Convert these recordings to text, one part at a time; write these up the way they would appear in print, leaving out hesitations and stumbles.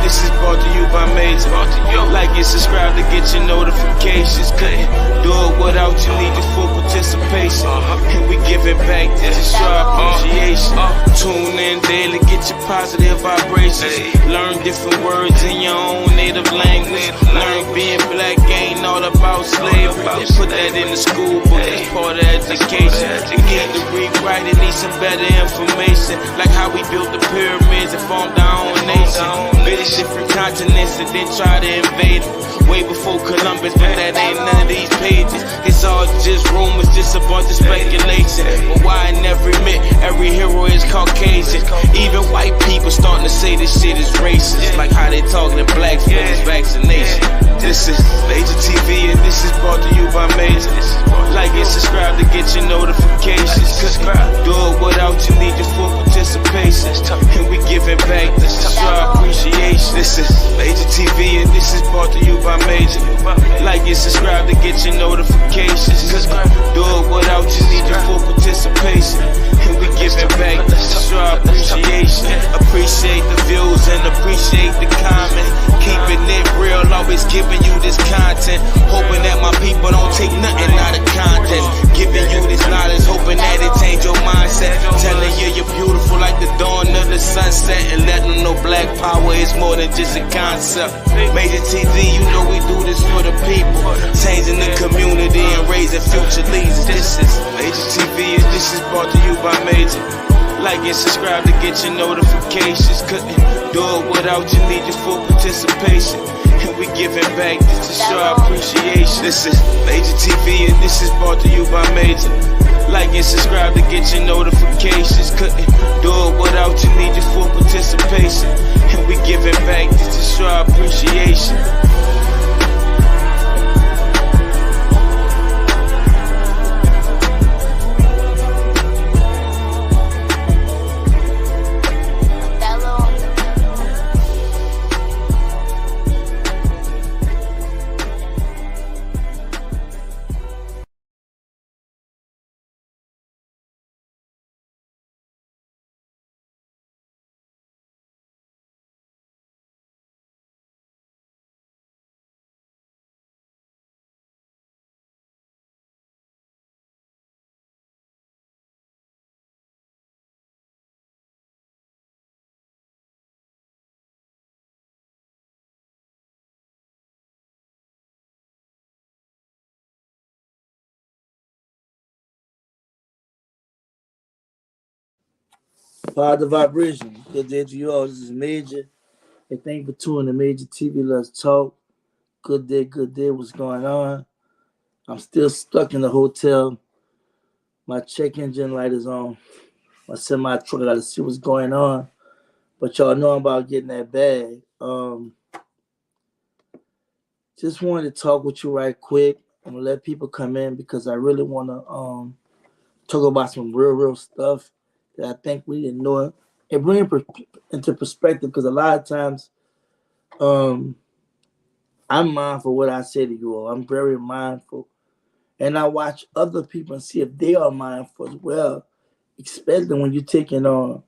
this is brought to you by Major. Like and subscribe to get your notifications. Couldn't do it without you, need your full participation. And we give it back to show our appreciation. Tune in daily, get your positive vibrations. Learn different words in your own native language. Learn being black ain't all about slavery. Put that in the school book, it's part of education. We need to rewrite it, need some better information. Like how we built the pyramids and formed our own nation. Visit different continents and then try to invade them. Way before Columbus, but that ain't none of these pages. It's all just rumors, just a bunch of speculation. But why I never admit every hero is Caucasian. Even white people starting to say this shit is racist. Like how they talking to blacks for this vaccination. This is Major TV and this is brought to you by Major. Like and subscribe to get your notifications. Cause do it without you, need your full participation. And we give it back to show our appreciation. This is Major TV and this is brought to you by Major. Like and subscribe to get your notifications. Cause do it without you, need your full participation. And we give it back to show our appreciation. Appreciate the views and appreciate the comment. Keeping it real, always giving you this content. Hoping that my people don't take nothing out of context. Giving you this knowledge, hoping that it change your mindset. Telling you you're beautiful like the dawn of the sunset. And letting them know black power is more than just a concept. Major TV, you know we do this for the people. Changing the community and raising future leaders. This is Major TV and this is brought to you by Major. Like and subscribe to get your notifications. Couldn't do it without you, need your full participation. And we give it back to show our appreciation. This is Major TV and this is brought to you by Major. Like and subscribe to get your notifications. Couldn't do it without you, need your full participation. And we give it back to show our appreciation. Positive vibration. Good day to you all. This is Major. And thank you for tuning in Major TV. Let's talk. Good day, good day. What's going on? I'm still stuck in the hotel. My check engine light is on. My semi truck, I gotta see what's going on. But y'all know I'm about getting that bag. Just wanted to talk with you right quick. I'm gonna let people come in because I really wanna talk about some real stuff that I think we didn't know and bring it into perspective, because a lot of times I'm mindful of what I say to you all. I'm very mindful. And I watch other people and see if they are mindful as well, especially when you're taking on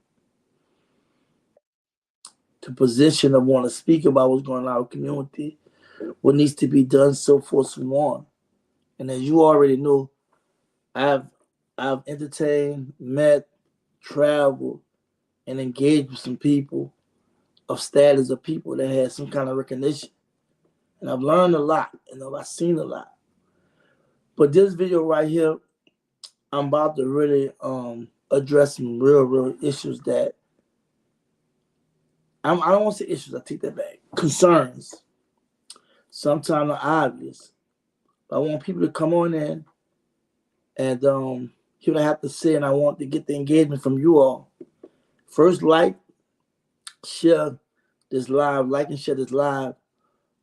the position of want to speak about what's going on in our community, what needs to be done, so forth, so on. And as you already know, I've entertained, met, traveled, and engaged with some people of status, of people that had some kind of recognition. And I've learned a lot, and I've seen a lot. But this video right here, I'm about to really address some real issues that I don't want to say issues, I take that back. Concerns. Sometimes are obvious. I want people to come on in and hear what I have to say, and I want to get the engagement from you all. First, share this live, like and share this live.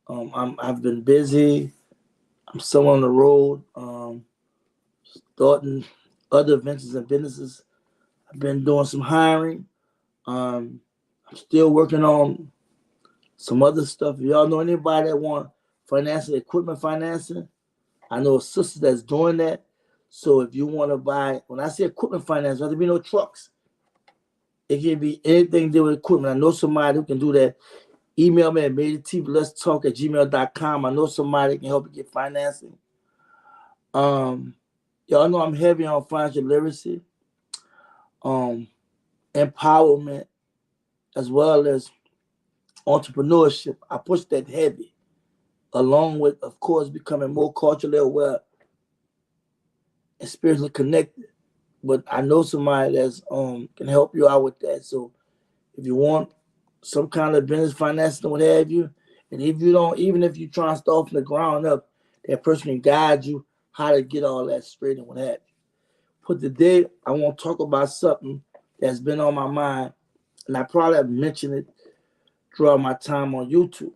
I've been busy. I'm still on the road, starting other ventures and businesses. I've been doing some hiring. I'm still working on some other stuff. If y'all know anybody that want financing, equipment financing, I know a sister that's doing that. So if you want to buy, when I say equipment finance, there have to be no trucks. It can be anything to do with equipment. I know somebody who can do that. Email me at MajorTvLetsTalk@gmail.com. I know somebody can help you get financing. Y'all know I'm heavy on financial literacy, empowerment, as well as entrepreneurship. I push that heavy, along with, of course, becoming more culturally aware and spiritually connected. But I know somebody that's can help you out with that. So if you want some kind of business financing, what have you, and if you don't, even if you try to start from the ground up, that person can guide you how to get all that straight and what have you. But today, I want to talk about something that's been on my mind, and I probably have mentioned it throughout my time on YouTube.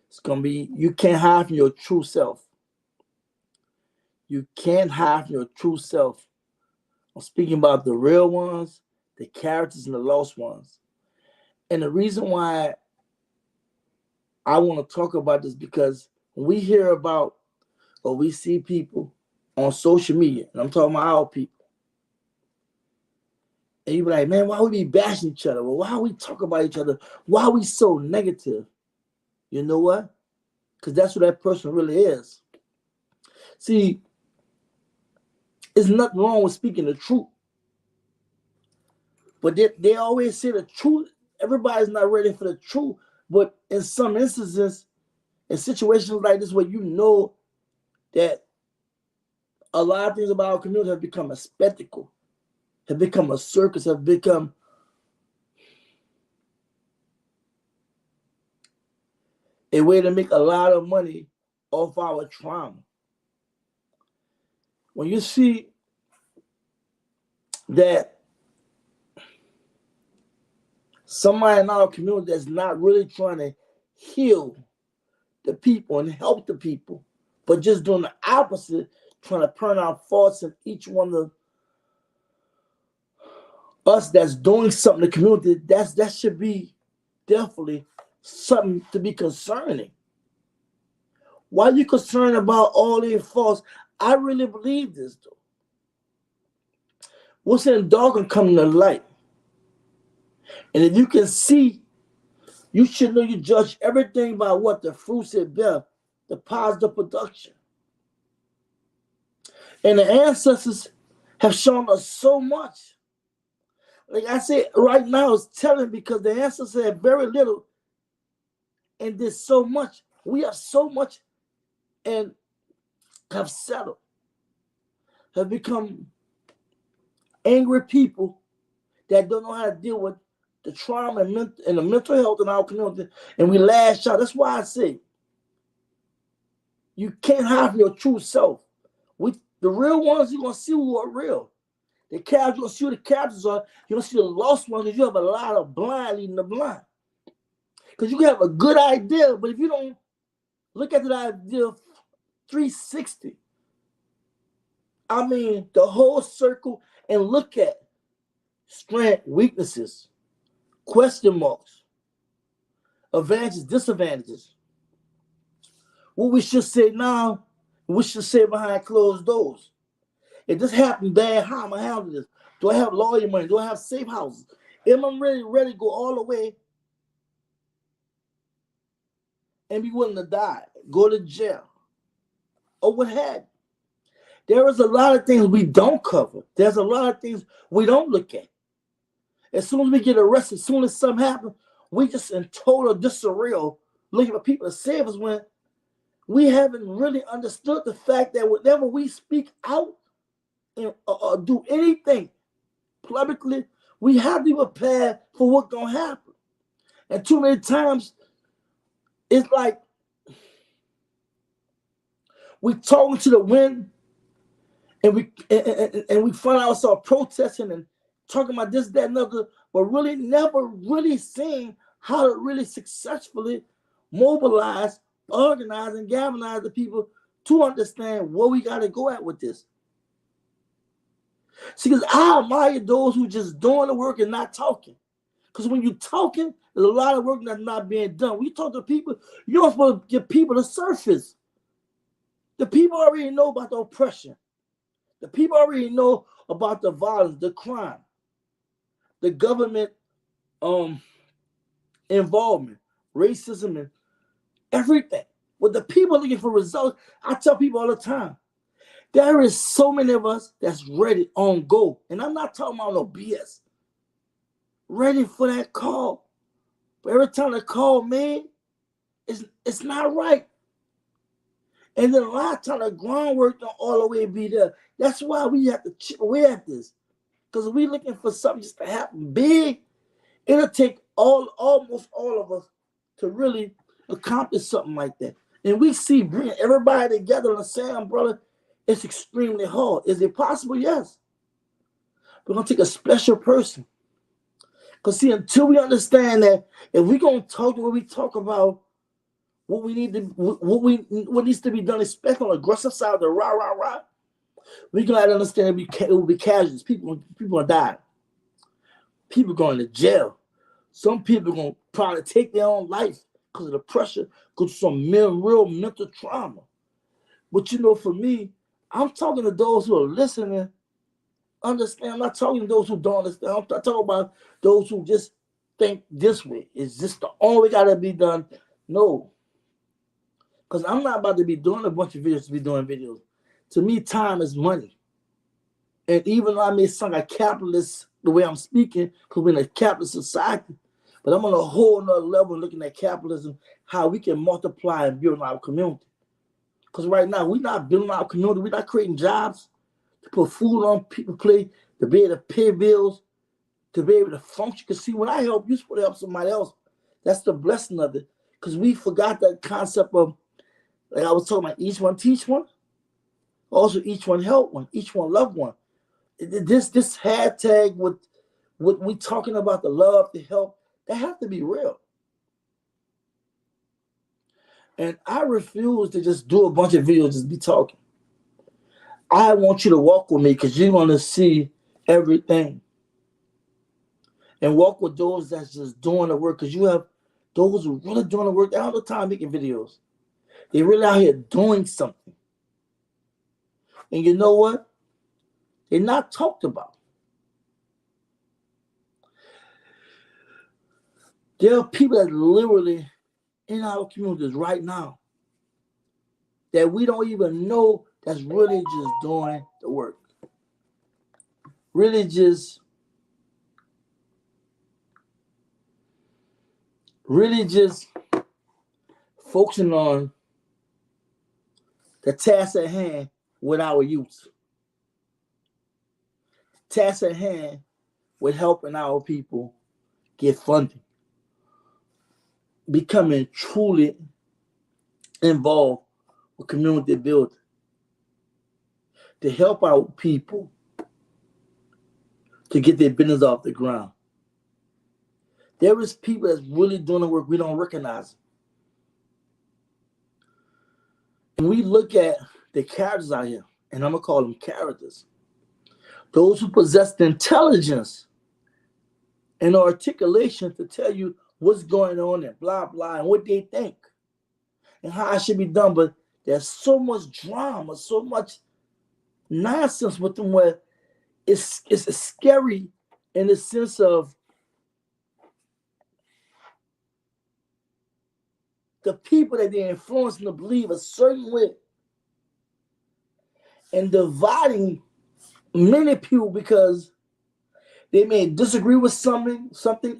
It's going to be, you can't hide from your true self. You can't hide from your true self. I'm speaking about the real ones, the characters, and the lost ones. And the reason why I want to talk about this because when we hear about or we see people on social media, and I'm talking about our people, and you be like, man, why we be bashing each other? Well, why we talk about each other? Why we so negative? You know what? Because that's what that person really is. See, there's nothing wrong with speaking the truth. But they always say the truth. Everybody's not ready for the truth. But in some instances, in situations like this where you know that a lot of things about our community have become a spectacle, have become a circus, have become a way to make a lot of money off our trauma. When you see that somebody in our community that's not really trying to heal the people and help the people, but just doing the opposite, trying to turn our thoughts in each one of us that's doing something in the community, that should be definitely something to be concerning. Why are you concerned about all these faults? I really believe this, though. What's in the dark can come to light. And if you can see, you should know you judge everything by what the fruits it bear, the positive production. And the ancestors have shown us so much. Like I said, right now it's telling because the ancestors had very little and did so much. We have so much and have settled, have become angry people that don't know how to deal with the trauma and the mental health in our community, and we lash out. That's why I say you can't hide from your true self. The real ones, you're going to see who are real. The characters, you're going to see who the characters are. You're going to see the lost ones because you have a lot of blind leading the blind. Because you can have a good idea, but if you don't look at that idea 360, I mean, the whole circle, and look at strength, weaknesses, question marks, advantages, disadvantages. What we should say now, we should say behind closed doors. If this happened bad, how am I handle this? Do I have lawyer money? Do I have safe houses? Am I really ready to go all the way and be willing to die, go to jail, or what have you? There is a lot of things we don't cover. There's a lot of things we don't look at. As soon as we get arrested, as soon as something happens, we just in total disarray looking for people to save us when we haven't really understood the fact that whenever we speak out and do anything publicly, we have to be prepared for what's going to happen. And too many times, it's like we talking to the wind and we find ourselves protesting and talking about this, that, and other, but really never really seeing how to really successfully mobilize, organize, and galvanize the people to understand where we got to go at with this. See, because I admire those who just doing the work and not talking. Because when you're talking, there's a lot of work that's not being done. When you talk to people, you're not supposed to give people the surface. The people already know about the oppression. The people already know about the violence, the crime, the government involvement. racism, and everything. But the people looking for results, I tell people all the time, there is so many of us that's ready on go. And I'm not talking about no BS. Ready for that call. But every time the call made, it's not right. And then a lot of times the groundwork don't all the way be there. That's why we have to chip away at this. Because if we're looking for something just to happen big, it'll take almost all of us to really accomplish something like that. And we see bringing everybody together on the same umbrella, it's extremely hard. Is it possible? Yes. We're going to take a special person. Because see, until we understand that if we're going to talk when we talk about what what needs to be done, especially on the aggressive side of the rah, we got to understand it will be casualties. People are dying. People going to jail. Some people are going to probably take their own life because of the pressure, because of some real mental trauma. But you know, for me, I'm talking to those who are listening, understand. I'm not talking to those who don't understand. I'm talking about those who just think this way. Is this the only way got to be done? No. Because I'm not about to be doing a bunch of videos to be doing videos. To me, time is money. And even though I may sound like a capitalist the way I'm speaking, because we're in a capitalist society, but I'm on a whole nother level looking at capitalism, how we can multiply and build our community. Because right now, we're not building our community. We're not creating jobs to put food on people's plate, to be able to pay bills, to be able to function. Because see, when I help, you're supposed to help somebody else. That's the blessing of it. Because we forgot that concept of, like I was talking about, each one teach one. Also, each one help one. Each one love one. This hashtag with we talking about the love, the help, that have to be real. And I refuse to just do a bunch of videos, just be talking. I want you to walk with me because you're going to see everything. And walk with those that's just doing the work, because you have those who really doing the work. They're all the time making videos. They're really out here doing something. And you know what? They're not talked about. There are people that literally in our communities right now that we don't even know that's really just doing the work. Really just focusing on the task at hand with our youth. Task at hand with helping our people get funding. Becoming truly involved with community building. To help our people to get their business off the ground. There is people that's really doing the work, we don't recognize. And we look at the characters out here, and I'm going to call them characters. Those who possess the intelligence and articulation to tell you what's going on and blah, blah, and what they think and how it should be done. But there's so much drama, so much nonsense with them where it's scary in the sense of the people that they're influencing to believe a certain way and dividing many people because they may disagree with something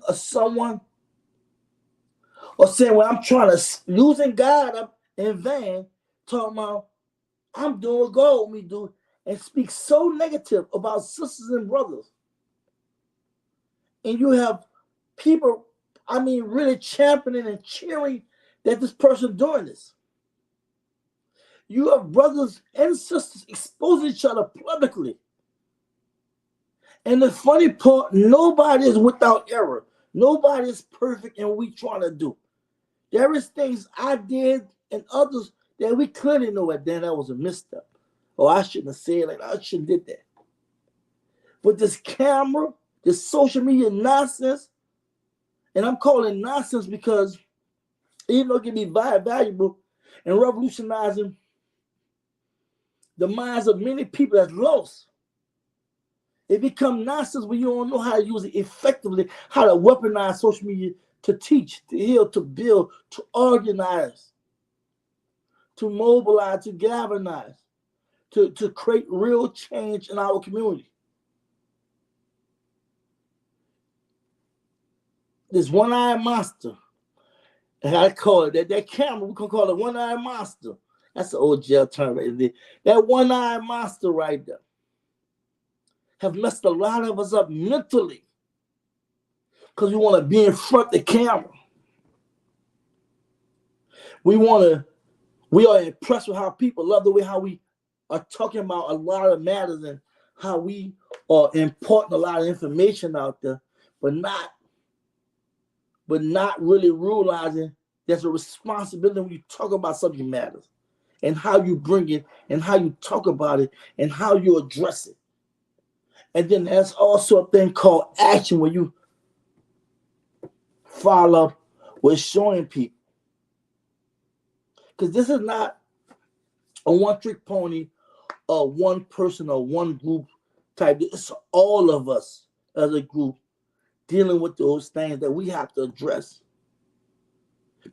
or someone, or saying, well, I'm trying to, using God up in vain, talking about, I'm doing what God want me to do, and speak so negative about sisters and brothers. And you have people, really championing and cheering that this person doing this. You have brothers and sisters exposing each other publicly. And the funny part, nobody is without error. Nobody is perfect in what we trying to do. There is things I did and others that we clearly know that then that was a misstep. Or I shouldn't have said like I shouldn't did that. But this camera, this social media nonsense, and I'm calling it nonsense because even though it can be valuable and revolutionizing the minds of many people that's lost, it becomes nonsense when you don't know how to use it effectively, how to weaponize social media to teach, to heal, to build, to organize, to mobilize, to galvanize, to create real change in our community. This one-eyed monster, and I call it that camera, we can call it one-eyed monster. That's the old jail term right there. That one-eyed monster right there have messed a lot of us up mentally because we want to be in front of the camera. We are impressed with how people love the way how we are talking about a lot of matters and how we are importing a lot of information out there, but not really realizing there's a responsibility when you talk about subject matters and how you bring it and how you talk about it and how you address it. And then there's also a thing called action where you follow up with showing people. Because this is not a one-trick pony or one person or one group type. It's all of us as a group dealing with those things that we have to address.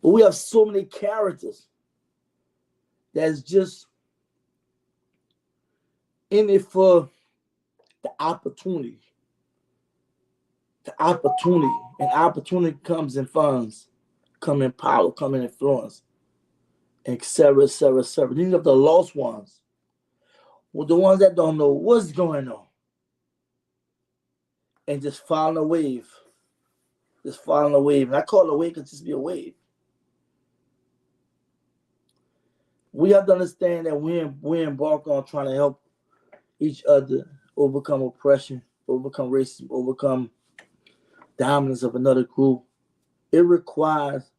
But we have so many characters that's just in it for the opportunity. The opportunity. And opportunity comes in funds, come in power, come in influence, et cetera, et cetera, et cetera. These are the lost ones. Well, the ones that don't know what's going on. And just following a wave. Just following a wave. And I call it a wave because it's just be a wave. We have to understand that we embark on trying to help each other overcome oppression, overcome racism, overcome dominance of another group. It requires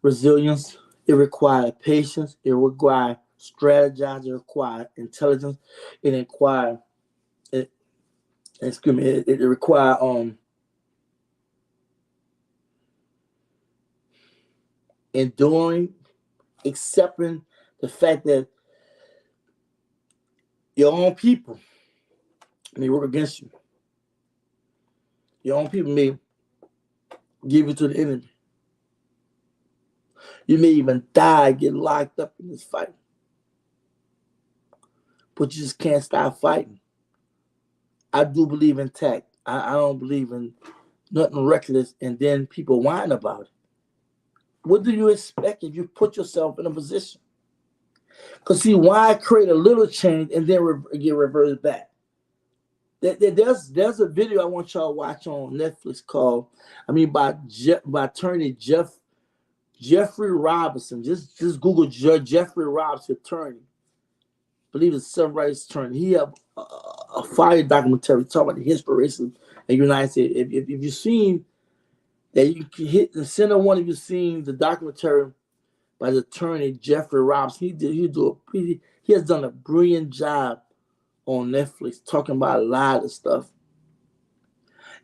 resilience. It requires patience. It requires strategizing. It requires intelligence. It requires it requires enduring, accepting the fact that your own people may work against you. Your own people may give you to the enemy. You may even die, get locked up in this fight. But you just can't stop fighting. I do believe in tact. I don't believe in nothing reckless and then people whine about it. What do you expect if you put yourself in a position? Because see, why create a little change and then get reverted back? There's a video I want y'all to watch on Netflix by attorney Jeffrey Robinson. Just Google Jeffrey Robinson attorney. I believe it's a civil rights attorney. He have a fire documentary talking about the history of racism in the United States. If you've seen that, you can hit the center one. If you've seen the documentary by the attorney Jeffrey Robinson, he has done a brilliant job on Netflix talking about a lot of stuff.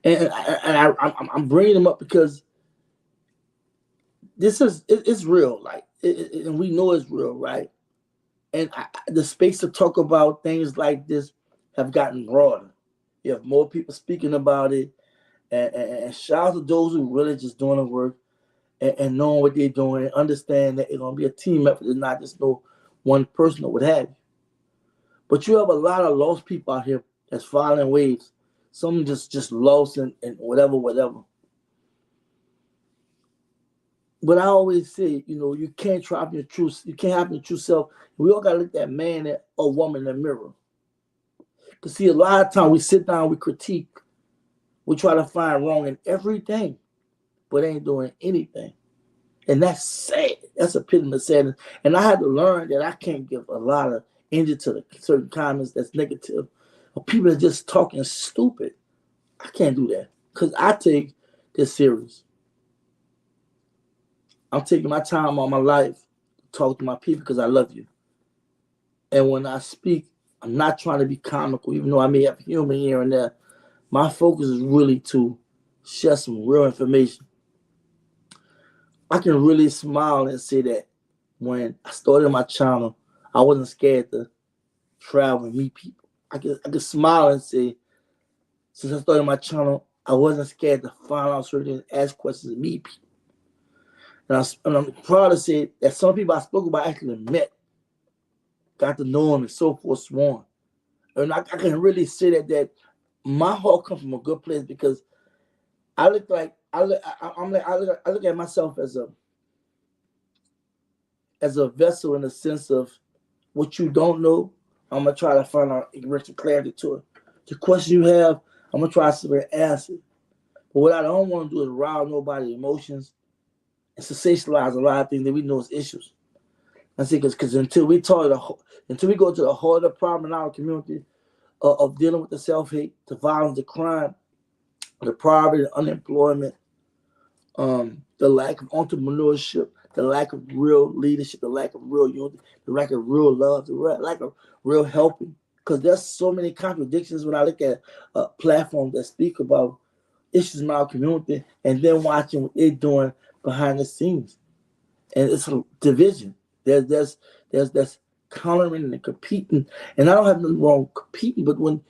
And I'm bringing them up because it's real, like, and we know it's real, right? And the space to talk about things like this have gotten broader. You have more people speaking about it, and shout out to those who really just doing the work and knowing what they're doing and understand that it's gonna be a team effort and not just no one person or what have you. But you have a lot of lost people out here that's following waves. Some just lost and whatever. But I always say, you can't try your truth. You can't have your true self. We all gotta look at that man or woman in the mirror. Because see, a lot of times we sit down, we critique, we try to find wrong in everything, but ain't doing anything. And that's sad. That's a epitome of sadness. And I had to learn that I can't give a lot of energy to the certain comments that's negative, or people that just talking stupid. I can't do that because I take this serious. I'm taking my time on my life to talk to my people because I love you. And when I speak, I'm not trying to be comical, even though I may have humor here and there. My focus is really to share some real information. I can really smile and say that when I started my channel, I wasn't scared to travel and meet people. I could smile and say, since I started my channel, I wasn't scared to find out certain things, ask questions, and meet people. And I'm proud to say that some people I spoke about actually met, got to know them, and so forth, so on. And I can really say that my heart comes from a good place because I look like I look at myself as a vessel in the sense of what you don't know. I'm gonna try to find out and bring some clarity to it. The question you have, I'm gonna try to answer. But what I don't want to do is rile nobody's emotions and sensationalize a lot of things that we know is issues. I see, because until we until we go to the heart of the problem in our community of dealing with the self-hate, the violence, the crime, the poverty, the unemployment, the lack of entrepreneurship, the lack of real leadership, the lack of real unity, the lack of real love, the lack of real helping. Because there's so many contradictions when I look at platforms that speak about issues in our community and then watching what they're doing behind the scenes. And it's a division. There's countering and competing. And I don't have nothing wrong with competing, but when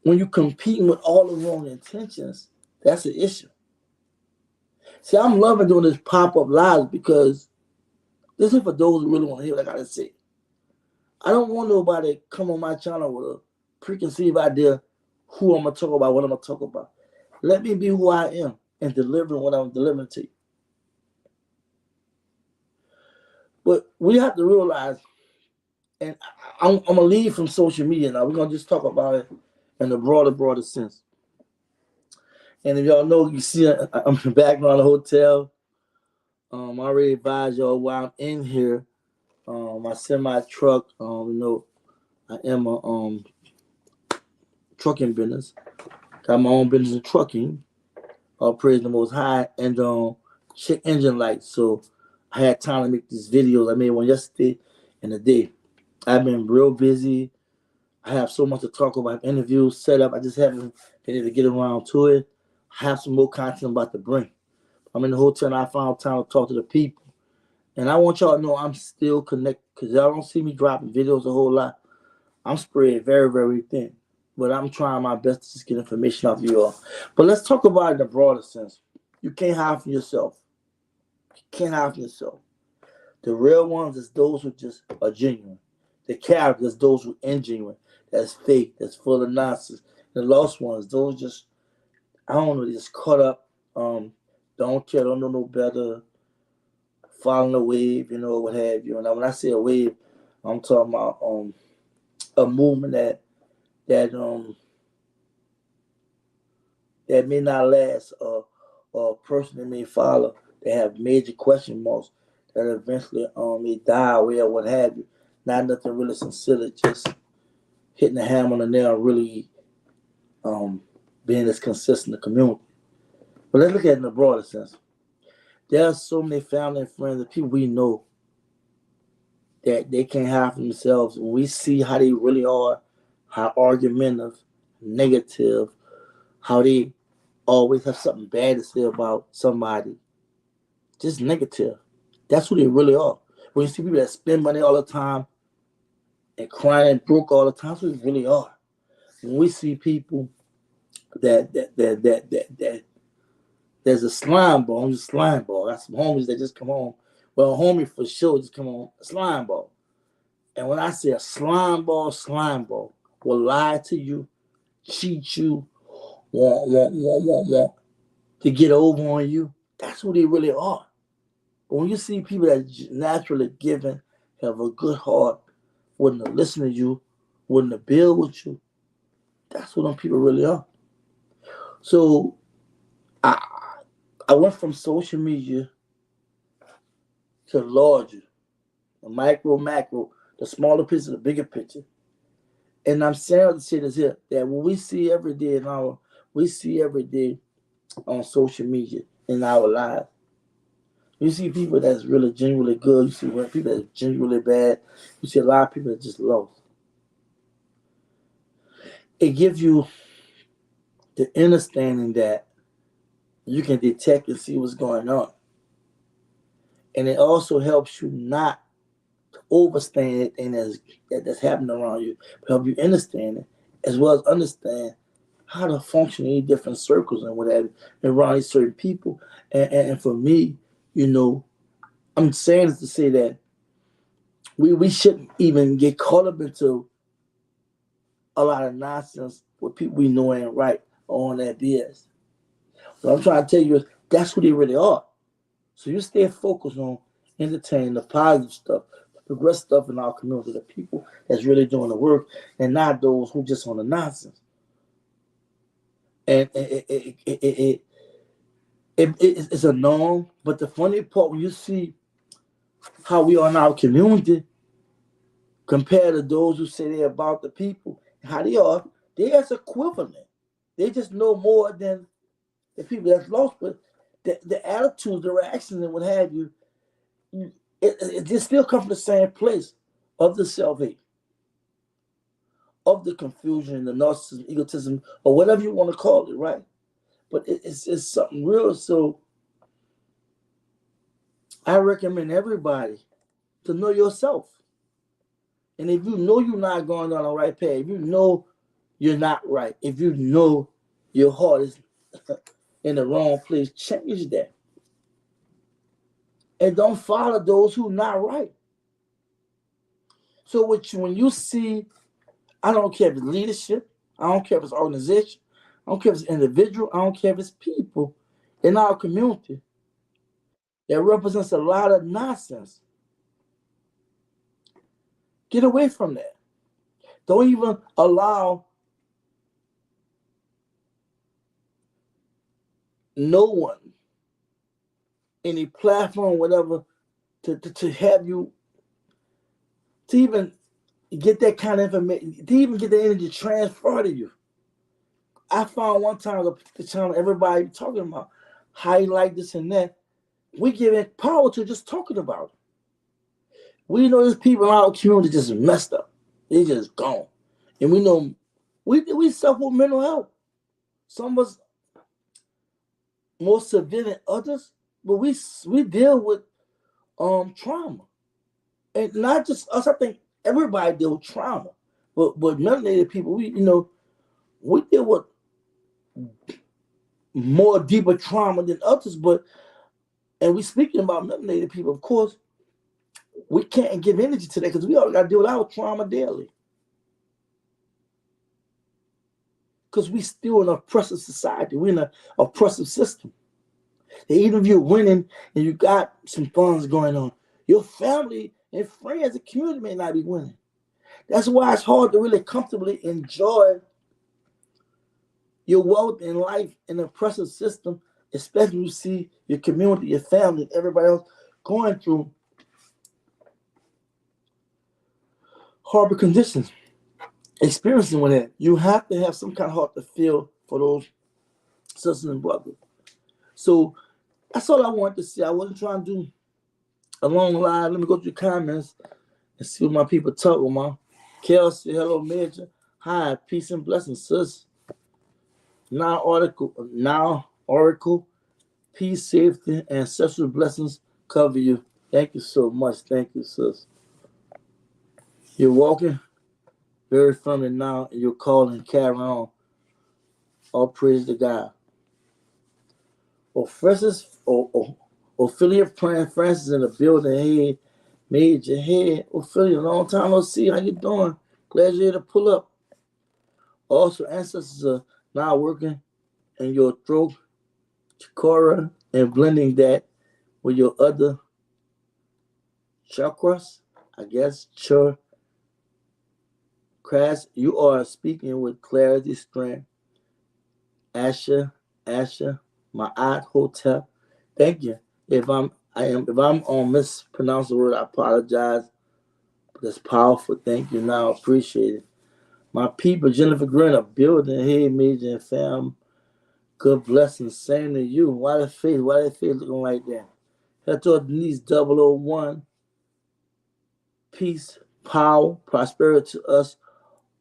you're competing with all the wrong intentions, that's an issue. See, I'm loving doing this pop-up live because this is for those who really want to hear what I gotta say. I don't want nobody to come on my channel with a preconceived idea who I'm gonna talk about, what I'm gonna talk about. Let me be who I am and delivering what I'm delivering to you. But we have to realize, and I'm gonna leave from social media now. We're gonna just talk about it in the broader sense. And if y'all know, you see I'm in the background of the hotel. I already advised y'all while I'm in here. My semi truck, I am a trucking business. Got my own business in trucking. Praise the Most High, and check engine lights. So I had time to make these videos. I made one yesterday and today. I've been real busy. I have so much to talk about. Interviews set up. I just haven't been able to get around to it. I have some more content I'm about to bring. I'm in the hotel and I found time to talk to the people. And I want y'all to know I'm still connected because y'all don't see me dropping videos a whole lot. I'm spread very, very thin. But I'm trying my best to just get information off you all. But let's talk about it in the broader sense. You can't hide from yourself. You can't hide from yourself. The real ones is those who just are genuine. The characters, those who are ingenuine. That's fake. That's full of nonsense. The lost ones, those just, I don't know, they just caught up. Don't care, don't know no better. Following a wave, what have you. And when I say a wave, I'm talking about a movement that may not last, or a person that may follow. They have major question marks that eventually may die away or what have you. Not nothing really sincere, just hitting the hammer on the nail, really being as consistent in the community. But let's look at it in the broader sense. There are so many family and friends and people we know that they can't hide from themselves. When we see how they really are, how argumentative, negative, how they always have something bad to say about somebody, just negative. That's who they really are. When you see people that spend money all the time and crying broke all the time, that's who they really are. When we see people that there's a slime ball. I'm just slime ball. Got some homies that just come on. Well, a homie for sure just come on a slime ball. And when I say a slime ball will lie to you, cheat you, want to get over on you. That's who they really are. But when you see people that naturally giving, have a good heart, wouldn't have listened to you, wouldn't have build with you, that's what them people really are. So I went from social media to the larger, the micro, macro, the smaller picture, the bigger picture. And I'm sad to say this here, that what we see every day on social media in our lives. You see people that's really genuinely good. You see people that's genuinely bad. You see a lot of people that just lost. It gives you the understanding that you can detect and see what's going on. And it also helps you not to overstand anything that's happening around you, but help you understand it as well as understand how to function in different circles and what have you, and around these certain people. And for me, I'm saying this to say that we shouldn't even get caught up into a lot of nonsense with people we know ain't right on that BS. What I'm trying to tell you is that's who they really are. So you stay focused on entertaining the positive stuff, the progressive stuff in our community, the people that's really doing the work, and not those who just on the nonsense. And it's a norm. But the funny part, when you see how we are in our community compared to those who say they're about the people, how they as equivalent. They just know more than the people that's lost. But the attitudes, the reactions, and what have you, it just still comes from the same place of the self-hate, of the confusion, the narcissism, egotism, or whatever you want to call it, right? But it's something real. So I recommend everybody to know yourself. And if you know you're not going down the right path, if you know you're not right, if you know your heart is in the wrong place, change that. And don't follow those who are not right. So when you see, I don't care if it's leadership, I don't care if it's organization, I don't care if it's individual, I don't care if it's people in our community that represents a lot of nonsense. Get away from that. Don't even allow no one, any platform, whatever, to have you, to even get that kind of information, to even get the energy transferred to you. I found one time the channel everybody talking about how you like this and that. We give it power to just talking about it. We know there's people in our community just messed up. They just gone. And we know we suffer with mental health. Some of us more severe than others, but we deal with trauma. And not just us, I think everybody deal with trauma. But melanated people, we deal with more deeper trauma than others, and we speaking about melanated people, of course, we can't give energy to that because we all got to deal with our trauma daily. Because we still in an oppressive society. We're in an oppressive system. And even if you're winning and you got some funds going on, your family and friends and community may not be winning. That's why it's hard to really comfortably enjoy your wealth in life in an oppressive system, especially when you see your community, your family, everybody else going through horrible conditions, experiencing with that. You have to have some kind of heart to feel for those sisters and brothers. So that's all I wanted to say. I wasn't trying to do a long line. Let me go through the comments and see what my people talk about. Kelsey, hello, Major. Hi, peace and blessings, sis. Now Oracle, peace, safety, and sexual blessings cover you. Thank you so much. Thank you, sis. You're walking very firmly now, and you're calling, carry on. All praise to God. Ophelia praying Francis in the building. Hey, Major, hey, Ophelia, long time no see. How you doing? Glad you're here to pull up. Also, ancestors are now working in your throat, chakra, and blending that with your other chakras. I guess, chakras. You are speaking with clarity, strength. Asha, Ma'at Hotel. Thank you. If I'm mispronouncing the word, I apologize. But it's powerful. Thank you. Now appreciate it. My people, Jennifer Green, a building. Hey, Major and fam. Good blessings. Same to you. Why the face looking like that? Head toward Denise 001. Peace, power, prosperity to us.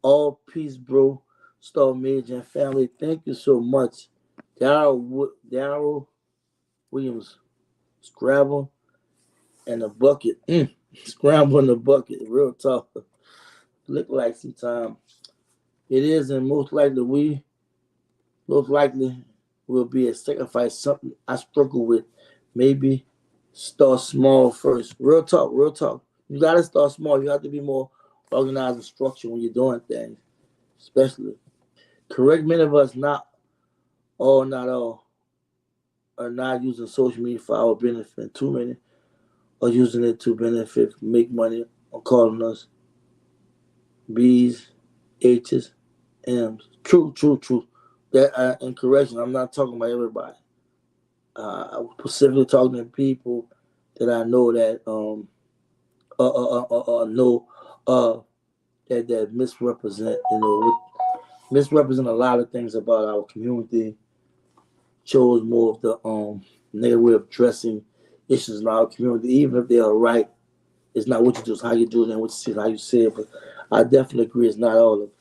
All peace, bro. Star Major and family. Thank you so much. Daryl Williams. Scrabble and the bucket. Scramble in the bucket. Real tough. Look like sometimes, It is, and most likely will be a sacrifice. Something I struggle with. Maybe start small first. Real talk, real talk. You gotta start small. You have to be more organized and structured when you're doing things, especially. Correct many of us, not all, are not using social media for our benefit. Too many are using it to benefit, make money, or calling us B's, H's, M's. True, true, true. That and correction. I'm not talking about everybody. I'm specifically talking to people that I know that know that misrepresent. Misrepresent a lot of things about our community. Chose more of the negative way of addressing issues in our community, even if they are right. It's not what you do, it's how you do it, and what you see, how you say it. But I definitely agree, it's not all of it.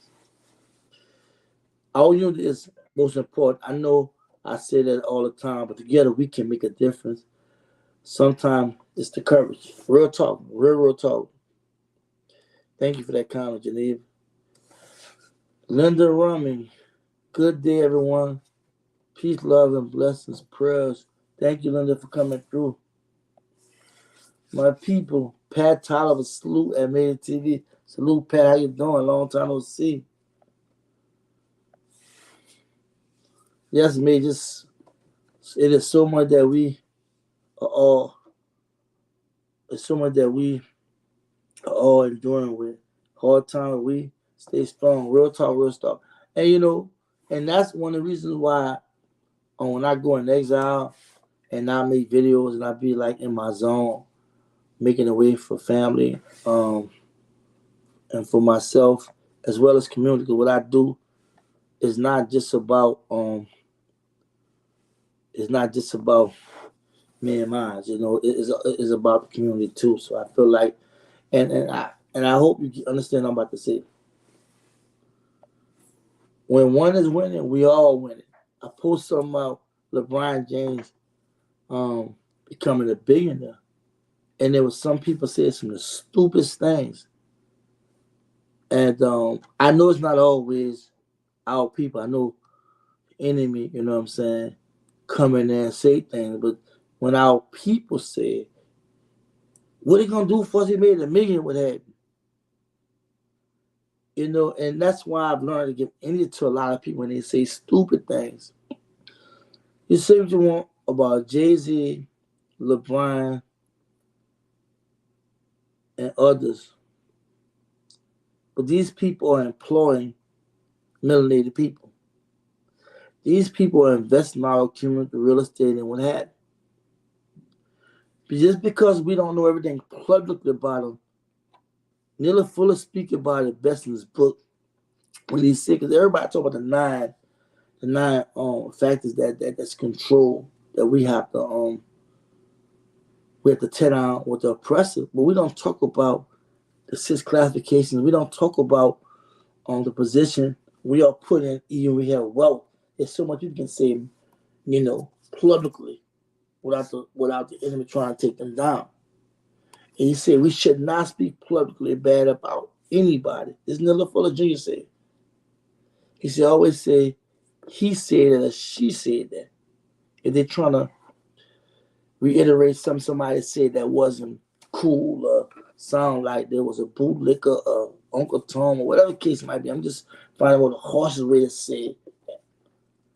Our unity is most important. I know I say that all the time, but together we can make a difference. Sometimes it's the courage. Real talk, real talk. Thank you for that comment, Geneva. Linda Rumming, good day, everyone. Peace, love, and blessings, prayers. Thank you, Linda, for coming through. My people, Pat Tyler, salute at Major TV. Salute, Pat. How you doing? Long time no see. Yes, Major. It is so much that we are all. It's so much that we are all enduring with. Hard time, we stay strong. Real talk, real stuff. And and that's one of the reasons why when I go in exile and I make videos and I be like in my zone, making a way for family, and for myself as well as community. 'Cause what I do is not just about me and mine. It's about the community too. So I feel like, and I hope you understand what I'm about to say. When one is winning, we all winning. I post something about LeBron James becoming a billionaire, and there was some people saying some of the stupidest things. And I know it's not always our people. I know enemy, you know what I'm saying, come in there and say things. But when our people say, what are they gonna do for us? He made $1 million with that. And that's why I've learned to give energy to a lot of people when they say stupid things. You say what you want about Jay-Z, LeBron, and others, but these people are employing melanated people. These people are investing in our community, real estate, and what have you. Just because we don't know everything publicly about them, Neil Fuller speak about it best in his book when he said, because everybody talk about the nine factors that's control that we have to tear down with the oppressive, but we don't talk about the 6 classifications. We don't talk about the position we are put in, even we have wealth. There's so much you can say, publicly without the enemy trying to take them down. And he said we should not speak publicly bad about anybody. This Nilla Fuller Jr. said. He said always say he said that or she said that. If they're trying to reiterate something somebody said that wasn't cool or sound like there was a bootlicker or Uncle Tom or whatever the case might be. I'm just finding what the harshest way to say it.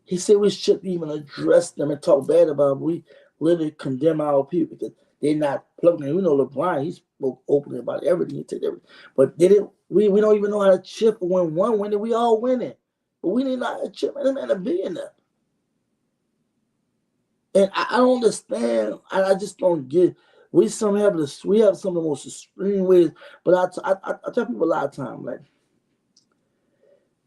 He said we shouldn't even address them and talk bad about them. We literally condemn our people because they're not plugging in. We know LeBron, he spoke openly about everything. He took everything. But they didn't, we don't even know how to chip when one winning. We all winning. But we didn't know how to chip. Man, a billionaire. And I don't understand. I just don't get. We have some of the most extreme ways. But I tell people a lot of times, like,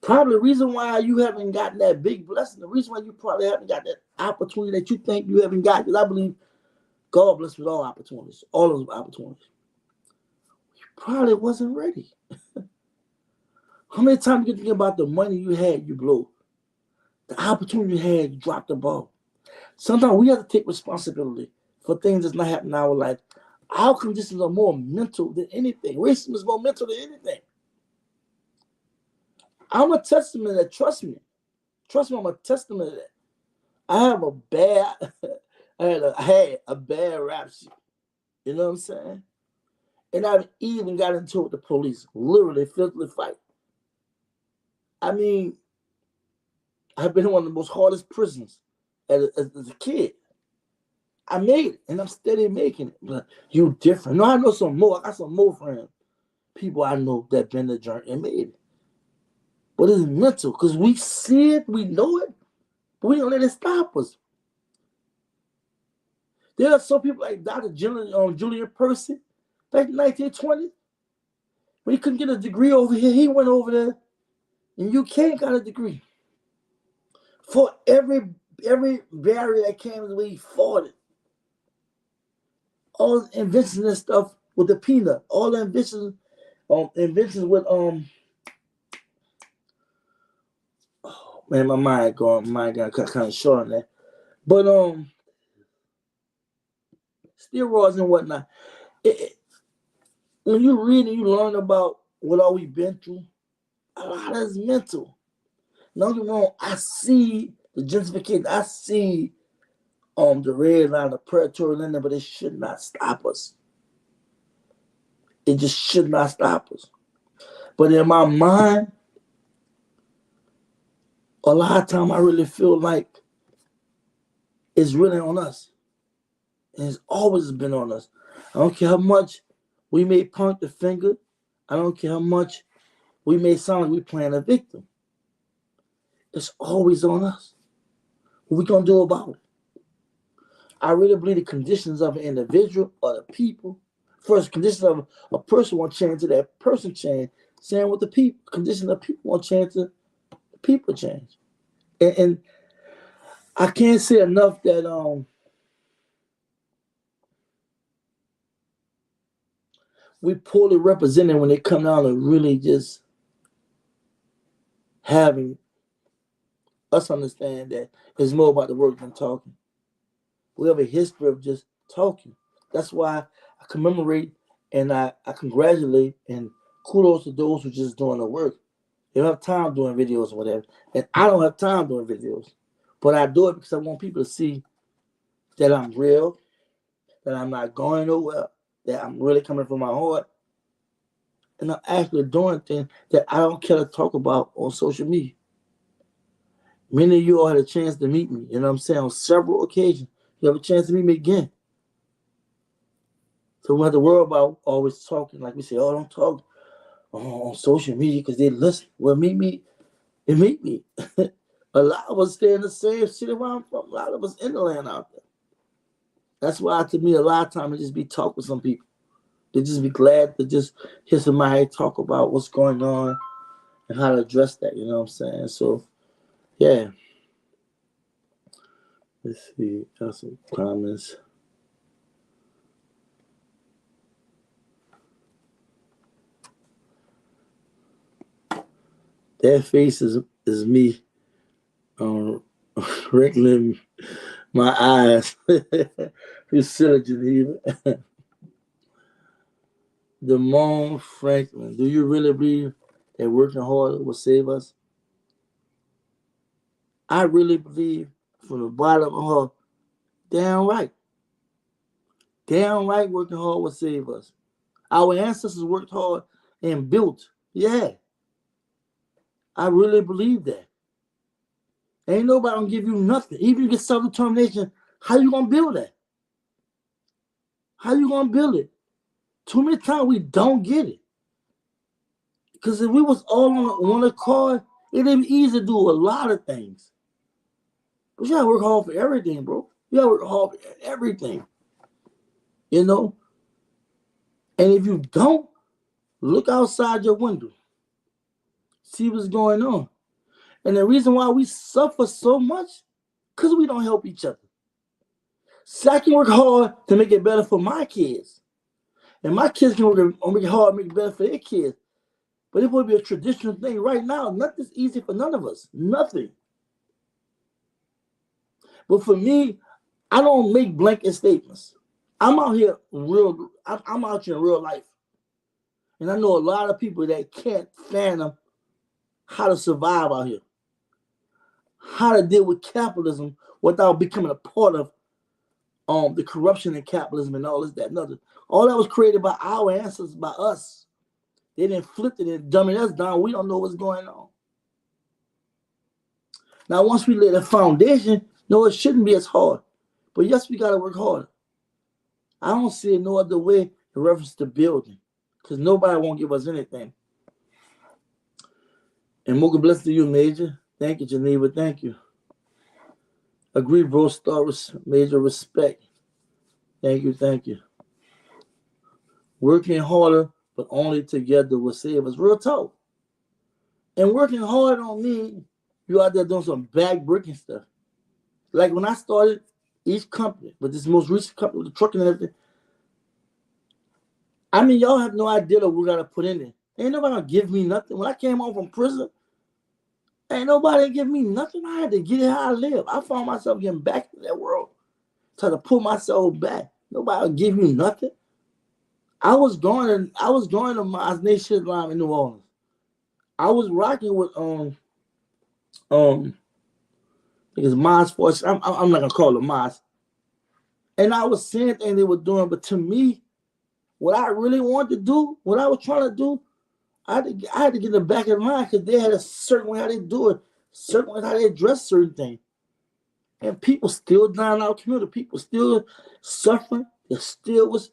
probably the reason why you haven't gotten that big blessing, the reason why you probably haven't got that opportunity that you think you haven't got, because I believe God bless with all opportunities, all of those opportunities. You probably wasn't ready. How many times you think about the money you had, you blow? The opportunity you had, you dropped the ball. Sometimes we have to take responsibility for things that's not happening in our life. How come this is more mental than anything? Racism is more mental than anything. I'm a testament that, trust me, I'm a testament of that. I have a bad, I had a bad rap sheet. You know what I'm saying? And I've even got into it with the police, literally physically fight. I mean, I've been in one of the most hardest prisons as a kid. I made it, and I'm steady making it. But you different. No, I know some more. I got some more friends, people I know that been the journey and made it. But it's mental, because we see it, we know it, but we don't let it stop us. There are some people like Dr. Julian Percy, back in 1920, when he couldn't get a degree over here, he went over there in UK and got a degree. For every barrier that came his way, he fought it. All the inventions and stuff with the peanut, all the inventions with oh man, my mind got kind of short on that. But steroids and whatnot. When you read and you learn about what all we've been through, a lot is mental. Don't get me wrong, I see the gentrification, I see the red line, the predatory lending, but it should not stop us. It just should not stop us. But in my mind, a lot of time I really feel like it's really on us. And it's always been on us. I don't care how much we may point the finger. I don't care how much we may sound like we're playing a victim. It's always on us. What we going to do about it? I really believe the conditions of an individual or the people. First, conditions of a person won't change to that person change. Same with the people. Conditions of people won't change to the people change. And I can't say enough that we poorly represented when they come down to really just having us understand that it's more about the work than talking. We have a history of just talking. That's why I commemorate and I congratulate and kudos to those who just doing the work. They don't have time doing videos or whatever. And I don't have time doing videos. But I do it because I want people to see that I'm real, that I'm not going nowhere, that I'm really coming from my heart. And I'm actually doing things that I don't care to talk about on social media. Many of you all had a chance to meet me, you know what I'm saying, on several occasions. You have a chance to meet me again. So we have to worry about always talking. Like we say, oh, don't talk on social media because they listen. Well, meet me. A lot of us stay in the same city where I'm from. A lot of us in the land out there. That's why, to me, a lot of times I just be talking with some people. They just be glad to just hear somebody talk about what's going on and how to address that. You know what I'm saying? So, yeah. Let's see. Got some comments. That face is me wrinkling my eyes. You silly Geneva. Damone Franklin, do you really believe that working hard will save us? I really believe from the bottom of my heart, damn right. Damn right working hard will save us. Our ancestors worked hard and built. Yeah. I really believe that. Ain't nobody gonna give you nothing. Even if you get self-determination, how you gonna build that? How you gonna build it? Too many times we don't get it. Because if we was all on one accord, it'd be easy to do a lot of things. But you gotta work hard for everything, bro. You gotta work hard for everything. You know? And if you don't, look outside your window. See what's going on. And the reason why we suffer so much, because we don't help each other. So I can work hard to make it better for my kids. And my kids can work hard to make it better for their kids. But it would be a traditional thing right now. Nothing's easy for none of us. Nothing. But for me, I don't make blanket statements. I'm out here I'm out here in real life. And I know a lot of people that can't fathom how to survive out here, how to deal with capitalism without becoming a part of the corruption in capitalism and all this, that, and other. All that was created by our ancestors, by us. They didn't flip it and dumbing us down. We don't know what's going on. Now, once we lay the foundation, no, it shouldn't be as hard. But yes, we got to work harder. I don't see it no other way in reference to building, because nobody won't give us anything. And more blessed to you, Major. Thank you, Geneva. Thank you. Agree, bro. Star Major respect. Thank you. Thank you. Working harder, but only together will save us. Real talk. And working hard don't mean you out there doing some back-breaking stuff. Like when I started each company, but this most recent company with the trucking and everything, I mean, y'all have no idea what we got to put in there. Ain't nobody gonna give me nothing. When I came home from prison, ain't nobody give me nothing. I had to get it how I live. I found myself getting back in that world, trying to pull myself back. Nobody will give you nothing. I was going to my Nation Line in New Orleans. I was rocking with I think it's Maz Force. I'm not gonna call it Maz. And I was seeing things they were doing, but to me, what I really wanted to do, what I was trying to do, I had to get in the back of the line because they had a certain way how they do it, certain way how they address certain things. And people still dying in our community. People still suffering. There still was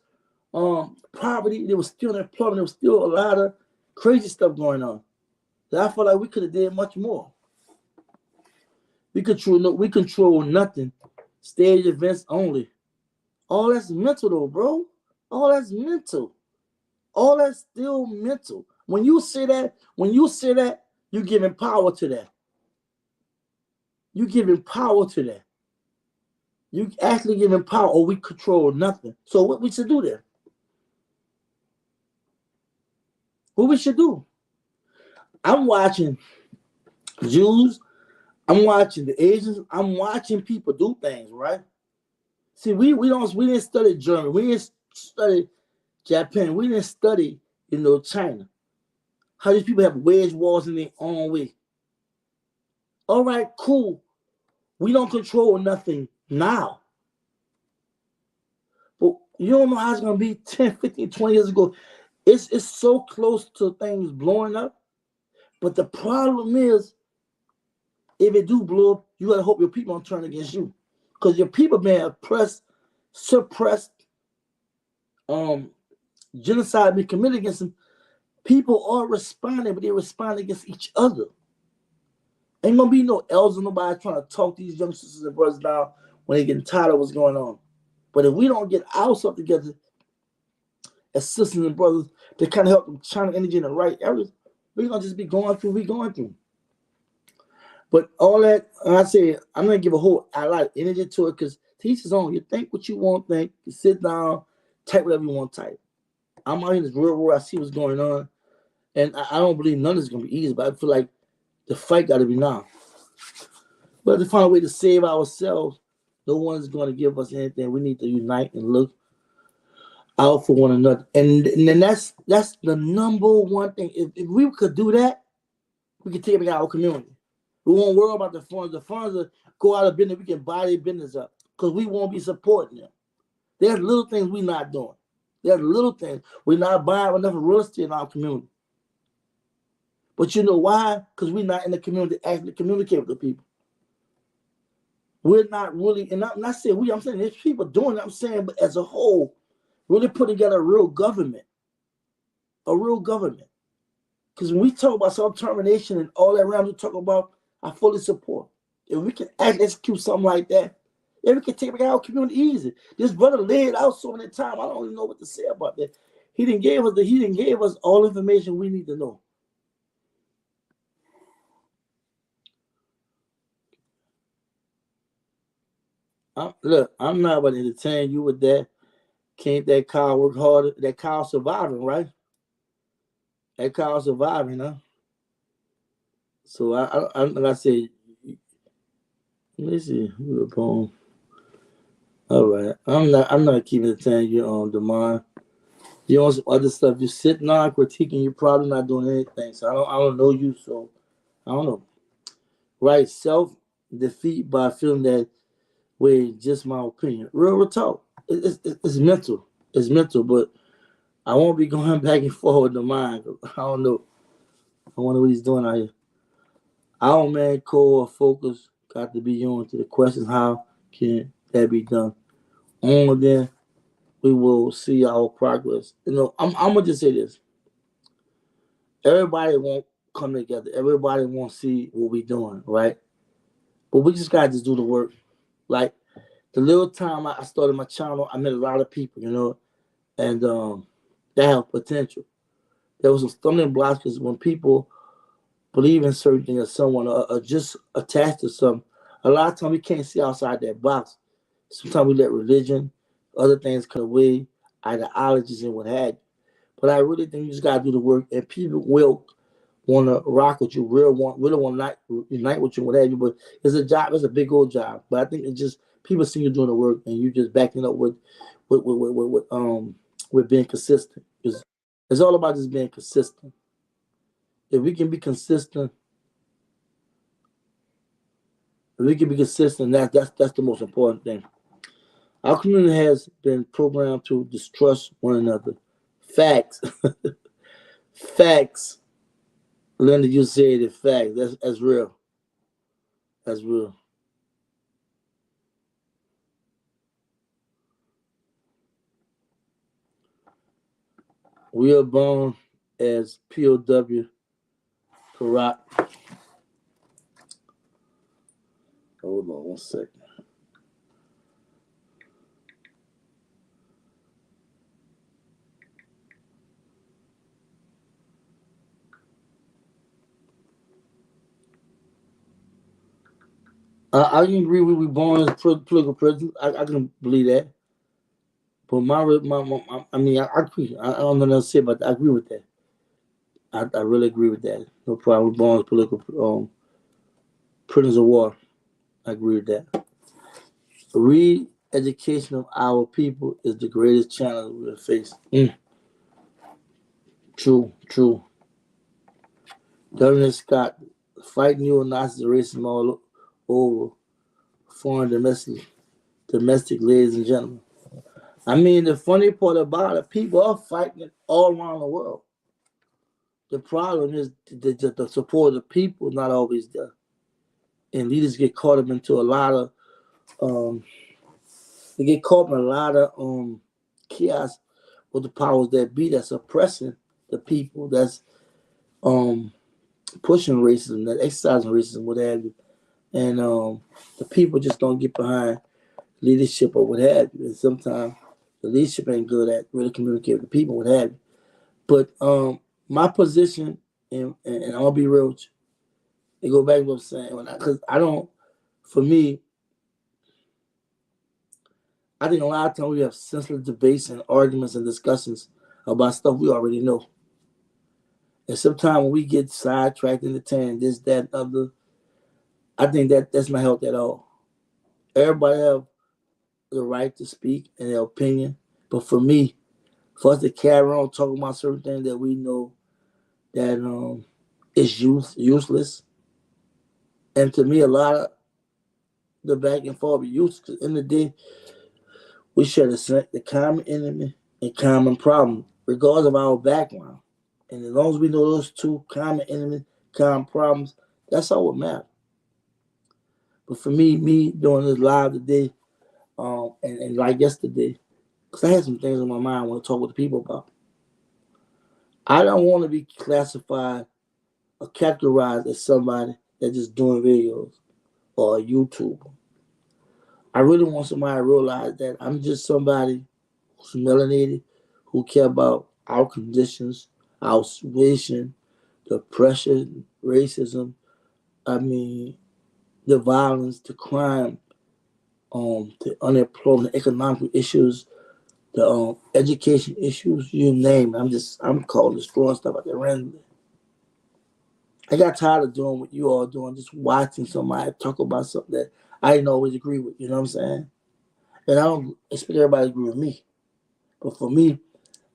poverty. There was still unemployment. There was still a lot of crazy stuff going on. So I felt like we could have did much more. We control nothing. Stage events only. All that's mental though, bro. All that's mental. All that's still mental. When you say that, you're giving power to that. You're giving power to that. You actually giving power, or we control nothing. So what we should do there? What we should do? I'm watching Jews. I'm watching the Asians. I'm watching people do things, right? See, we didn't study Germany. We didn't study Japan. We didn't study, China. How these people have wedge walls in their own way. All right, cool. We don't control nothing now. But you don't know how it's going to be 10, 15, 20 years ago. It's so close to things blowing up. But the problem is, if it do blow up, you got to hope your people don't turn against you. Because your people being oppressed, suppressed, genocide being committed against them. People are responding, but they respond against each other. Ain't gonna be no elders, nobody trying to talk these young sisters and brothers down when they getting tired of what's going on. But if we don't get ourselves together as sisters and brothers to kind of help them channel energy in the right areas, we're gonna just be going through what we're going through. But all that, I say, I'm gonna give a lot of energy to it because teach his own. You think what you want to think. You sit down, type whatever you want to type. I'm out in this real world. I see what's going on. And I don't believe none of it's going to be easy, but I feel like the fight got to be now. But to find a way to save ourselves, no one's going to give us anything. We need to unite and look out for one another. And then that's the number one thing. If we could do that, we could take it out of our community. We won't worry about the funds. The funds will go out of business. We can buy their business up because we won't be supporting them. There's little things we're not doing. There's little things. We're not buying enough real estate in our community. But you know why? Because we're not in the community to actually communicate with the people. We're not really, and I'm not saying we, I'm saying there's people doing it, I'm saying, but as a whole, really put together a real government. A real government. Because when we talk about self-determination and all that around, we talk about, I fully support. If we can execute something like that, if we can take our community easy. This brother laid out so many times, I don't even know what to say about that. He didn't give us all the information we need to know. Look, I'm not about to entertain you with that. Can't that cow work harder? That cow surviving, right? That cow surviving, huh? So I like I said, let me see. All right, I'm not keeping entertaining you on demand. You on some other stuff. You're sitting on critiquing. You're probably not doing anything. So I don't know you. So I don't know. Right? Self defeat by feeling that way. Just my opinion. Real talk. It's mental. It's mental, but I won't be going back and forth with the mind. I don't know. I wonder what he's doing out here. Our man core focus got to be on to the questions how can that be done. Only then we will see our progress. I'm gonna just say this. Everybody won't come together. Everybody won't see what we're doing, right? But we just gotta just do the work. Like the little time I started my channel, I met a lot of people, and they have potential. There was some stumbling blocks because when people believe in certain things or someone or just attached to something, a lot of times we can't see outside that box. Sometimes we let religion, other things come away, ideologies and what have you. But I really think you just gotta do the work, and people will want to rock with you, really want to unite with you, what have you. But it's a job, it's a big old job. But I think it's just people see you doing the work, and you just backing up with being consistent. It's all about just being consistent. If we can be consistent, that's the most important thing. Our community has been programmed to distrust one another. Facts, facts. Linda, you said it. Facts. That's real. That's real. We are born as POW. Karat. Hold on 1 second. I can agree with we born as political prisoners. I can believe that. But I mean, I agree. I don't know what to say, but I agree with that. I really agree with that. No problem. We're born as political prisoners of war. I agree with that. Re-education of our people is the greatest challenge we will face. True, true. Governor Scott, fight neo-Nazis and racism all over foreign domestic, ladies and gentlemen. I mean, the funny part about it, people are fighting it all around the world. The problem is the support of the people is not always there. And leaders get caught up into a lot of they get caught in a lot of chaos with the powers that be that's oppressing the people, that's pushing racism, that exercising racism, what have you. And the people just don't get behind leadership or what have you. And sometimes the leadership ain't good at really communicating with the people, what have you. But my position, and I'll be real with you, it go back to what I'm saying, because for me, I think a lot of times we have senseless debates and arguments and discussions about stuff we already know. And sometimes when we get sidetracked in the tan, this, that, and other, I think that's not healthy at all. Everybody have the right to speak and their opinion. But for me, for us to carry on talking about certain things that we know that is useless. And to me, a lot of the back and forth be useless. Because in the day, we share the common enemy and common problem, regardless of our background. And as long as we know those two common enemies, common problems, that's all what matters. But for me doing this live today, and like yesterday, because I had some things on my mind I want to talk with the people about. I don't want to be classified or categorized as somebody that's just doing videos or a YouTuber. I really want somebody to realize that I'm just somebody who's melanated, who care about our conditions, our situation, the pressure, racism, I mean, the violence, the crime, the unemployment, economic issues, the education issues, you name it. I'm calling this throwing stuff out there randomly. I got tired of doing what you all doing, just watching somebody talk about something that I didn't always agree with, you know what I'm saying? And I don't expect everybody to agree with me. But for me,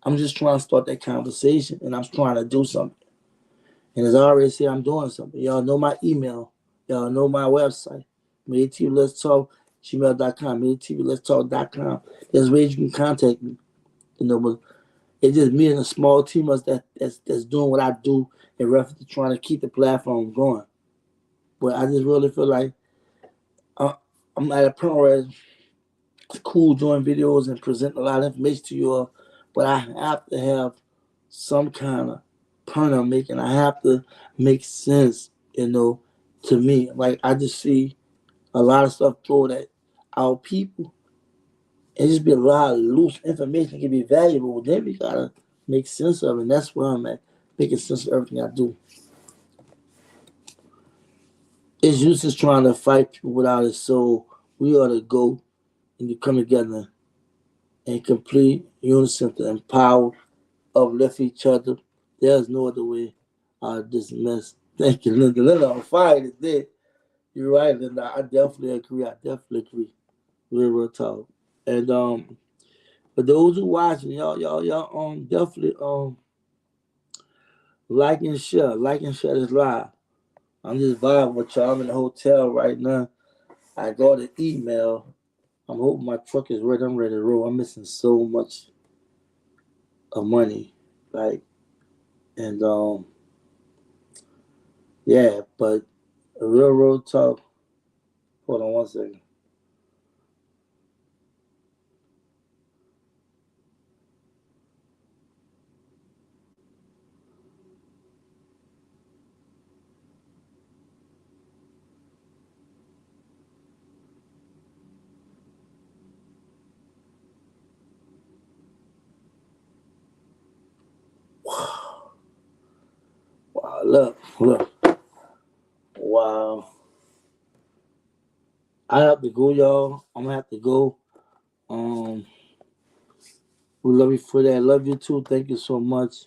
I'm just trying to start that conversation and I'm trying to do something. And as I already said, I'm doing something. Y'all know my email. Y'all know my website. MajorTvLetsTalk, gmail.com, MajorTvLetsTalk.com. There's ways you can contact me. But it's just me and a small team of us that's doing what I do in reference to trying to keep the platform going. But I just really feel like I'm at a point where it's cool doing videos and presenting a lot of information to you all, but I have to have some kind of point I'm making. I have to make sense, to me. Like, I just see a lot of stuff thrown at our people. And just be a lot of loose information that can be valuable. Then we gotta make sense of it. And that's where I'm at, making sense of everything I do. It's useless trying to fight people without it. So we ought to go and come together in complete unison to empower, uplift each other. There's no other way out of this mess. Thank you, Linda. Linda on fire today. You're right, Linda. I definitely agree. Real talk. And for those who watching, y'all definitely like and share this live. I'm just vibing with y'all. I'm in the hotel right now. I got an email. I'm hoping my truck is ready. I'm ready to roll. I'm missing so much of money, and yeah. But a real talk. Hold on one second. Wow, look. Wow. I have to go, y'all. I'm gonna have to go. We love you for that. Love you too. Thank you so much.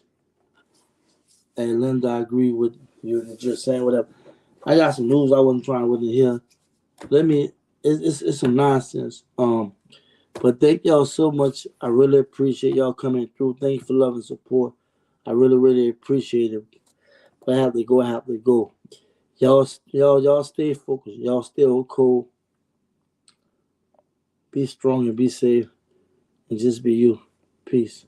And Linda, I agree with you. Just saying whatever. I got some news I wasn't hear. It's some nonsense. But thank y'all so much. I really appreciate y'all coming through. Thank you for love and support. I really appreciate it. But I have to go. Y'all stay focused. Y'all stay cool. Be strong and be safe. And just be you. Peace.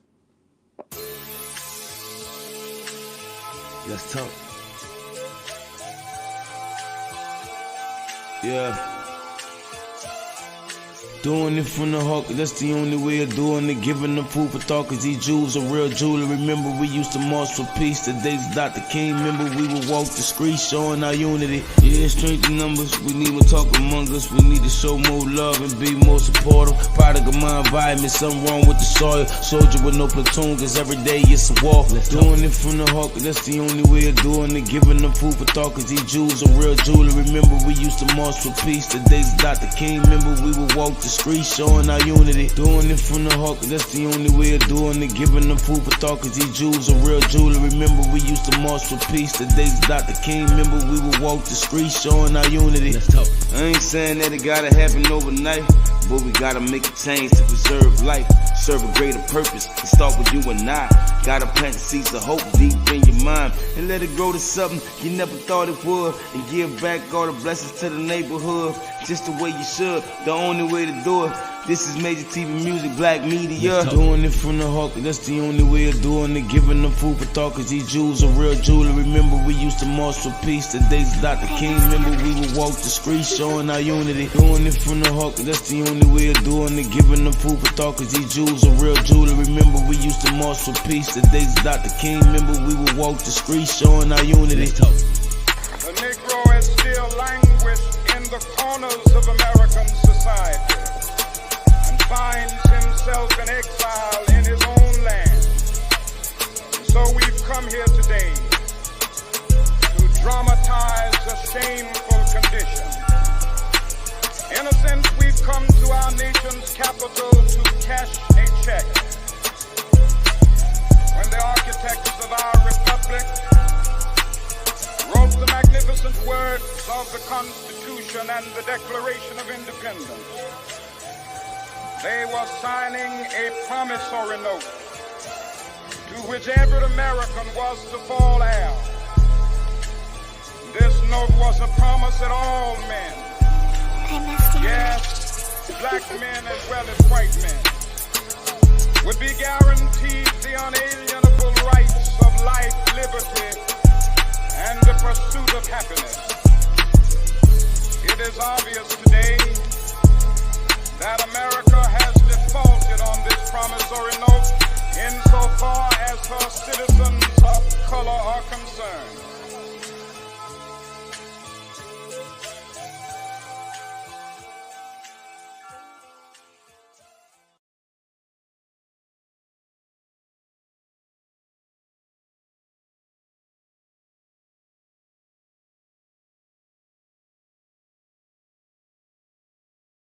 Let's talk. Yeah. Doing it from the heart, that's the only way of doing it. Giving them food for thought, cause these Jews are real jewelry. Remember, we used to march for peace. The days Dr. King, remember, we would walk the streets showing our unity. Yeah, strength in numbers, we need to talk among us. We need to show more love and be more supportive. Product of my environment, something wrong with the soil. Soldier with no platoon, cause every day it's a war. Doing it from the heart, that's the only way of doing it. Giving them food for thought, cause these Jews are real jewelry. Remember, we used to march for peace. The days Dr. King, remember, we would walk the streets showing our unity. Doing it from the heart, that's the only way of doing it. Giving them food for thought, cause these Jews are real jewelry. Remember, we used to march for peace. The days Dr. King, remember, we would walk the streets showing our unity. Let's talk. I ain't saying that it gotta happen overnight, but we gotta make a change to preserve life. Serve a greater purpose and start with you and I. Gotta plant the seeds of hope deep in your mind and let it grow to something you never thought it would. And give back all the blessings to the neighborhood just the way you should, the only way to do it. This is Major TV Music, Black Media. Doing it from the heart, that's the only way of doing it. Giving them food for thought, cause these Jews are real jewelry. Remember, we used to march for peace. The days Dr. King, remember, we would walk the streets showing our unity. Doing it from the heart, that's the only way of doing it. Giving them food for thought, cause these Jews are real jewelry. Remember, we used to march for peace. The days Dr. King, remember, we would walk the streets showing our unity. The Negro is still languished in the corners of American society and finds himself in exile in his own land. So we've come here today to dramatize a shameful condition. In a sense, we've come to our nation's capital to cash a check. When the architects of our republic wrote the magnificent words of the Constitution and the Declaration of Independence, they were signing a promissory note to which every American was to fall heir. note was a promise that all men, yes, black men as well as white men, would be guaranteed the unalienable rights of life, liberty, and the pursuit of happiness. It is obvious today that America has defaulted on this promissory note insofar as her citizens